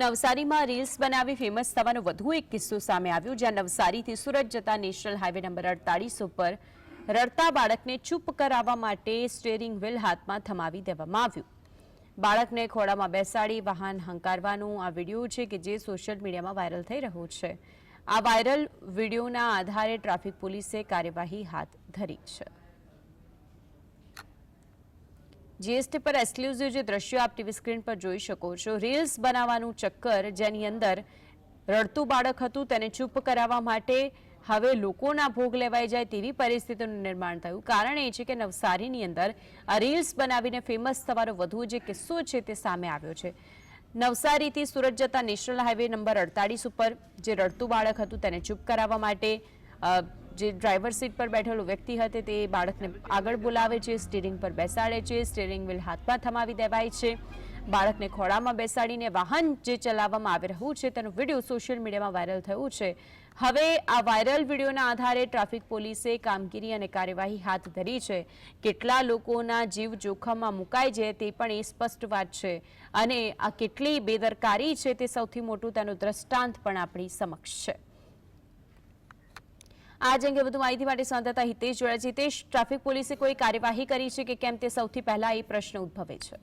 નવસારીમાં રીલ્સ બનાવી ફેમસ થવાનો વધુ એક કિસ્સો સામે આવ્યો, જ્યાં નવસારીથી સુરત જતા નેશનલ હાઈવે નંબર 48 ઉપર રડતા બાળકને ચૂપ કરાવવા માટે સ્ટીયરિંગ વ્હીલ હાથમાં થમાવી દેવામાં આવ્યું. બાળકને ખોળામાં બેસાડી વાહન હંકારવાનો આ વિડીયો છે કે જે સોશિયલ મીડિયામાં વાયરલ થઈ રહ્યો છે. આ વાયરલ વિડીયોના આધારે ટ્રાફિક પોલીસે કાર્યવાહી હાથ ધરી છે. જીએસટી પર એક્સક્લુઝિવ જે દ્રશ્યો આપ ટીવી સ્ક્રીન પર જોઈ શકો છો, રીલ્સ બનાવવાનું ચક્કર જેની અંદર રડતું બાળક હતું તેને ચૂપ કરાવવા માટે હવે લોકોના ભોગ લેવાઈ જાય તેવી પરિસ્થિતિનું નિર્માણ થયું. કારણ એ છે કે નવસારીની અંદર આ રીલ્સ બનાવીને ફેમસ થવાનો વધુ જે કિસ્સો છે તે સામે આવ્યો છે. નવસારીથી સુરત જતા નેશનલ હાઈવે નંબર 48 ઉપર જે રડતું બાળક હતું તેને ચૂપ કરાવવા માટે જે ડ્રાઈવર સીટ પર બેઠેલો વ્યક્તિ હતો તે બાળકને આગળ બોલાવે છે, સ્ટીયરિંગ પર બેસાડે છે, સ્ટીયરિંગ વ્હીલ હાથમાં થમાવી દેવાય છે. બાળકને ખોળામાં બેસાડીને વાહન જે ચલાવવામાં આવી રહ્યું છે તેનો વિડીયો સોશિયલ મીડિયામાં વાયરલ થયું છે. હવે આ વાયરલ વિડીયોના આધારે ટ્રાફિક પોલીસે કામગીરી અને કાર્યવાહી હાથ ધરી છે. કેટલા લોકોના જીવ જોખમમાં મુકાય છે તે પણ એ સ્પષ્ટ વાત છે, અને આ કેટલી બેદરકારી છે તે સૌથી મોટું તેનું દ્રષ્ટાંત પણ આપણી સમક્ષ છે. આજ અંગે વધુ માહિતી માટે સંવાદદાતા હિતેશ જોડાયા છે. હિતેશ, ટ્રાફિક પોલીસે કોઈ કાર્યવાહી કરી છે કે કેમ તે સૌથી પહેલા એ પ્રશ્ન ઉદ્ભવે છે.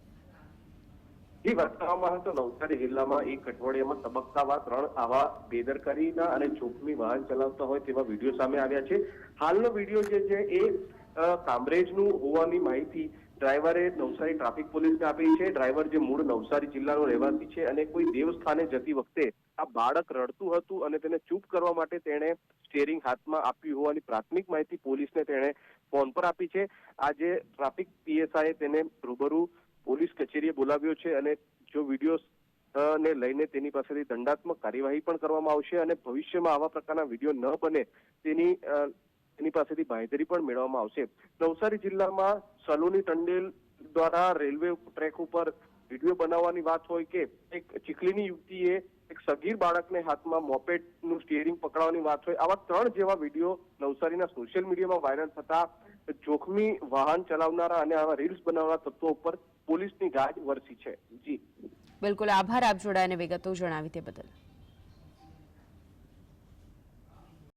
જે વાત કરવામાં આવે તો નવસારી જિલ્લામાં એક અઠવાડિયામાં તબક્કાવાર 3 આવા બેદરકારીના અને જોખમી વાહન ચલાવતા હોય તેવા વિડીયો સામે આવ્યા છે. હાલનો વિડીયો જે છે એ કામરેજનું હોવાની માહિતી ડ્રાઈવરે નવસારી ટ્રાફિક પોલીસને આપી છે. ડ્રાઈવર જે મૂળ નવસારી જિલ્લાનો રહેવાસી છે અને કોઈ દેવસ્થાને જતી વખતે આ બાળક રડતું હતું અને તેને ચૂપ કરવા માટે તેણે સ્ટીયરિંગ હાથમાં આપ્યું હોવાની પ્રાથમિક માહિતી પોલીસને તેણે ફોન પર આપી છે. આજે ટ્રાફિક પીએસઆઈએ તેને રૂબરૂ પોલીસ કચેરીએ બોલાવ્યો છે અને જો વિડીયો ને લઈને તેની પાસેથી દંડાત્મક કાર્યવાહી પણ કરવામાં આવશે અને ભવિષ્યમાં આવા પ્રકારના વિડીયો ન બને તેની પાસેથી બાંહેધરી પણ મેળવવામાં આવશે. નવસારી જિલ્લામાં સલોની ટંડેલ દ્વારા રેલવે ટ્રેક ઉપર વિડીયો બનાવવાની વાત હોય કે એક ચીખલીની યુવતીએ એક સગીર બાળકને હાથમાં મોપેડનું સ્ટીયરિંગ પકડવાની વાત હોય, આવા 3 જેવા વિડીયો નવસારીના સોશિયલ મીડિયામાં વાયરલ થતા જોખમી વાહન ચલાવનારા અને આવા રીલ્સ બનાવનારા તત્વો ઉપર પોલીસની ગાજ વરસી છે. જી બિલકુલ, આભાર આપ જોડાઈને વિગતો જણાવી તે બદલ.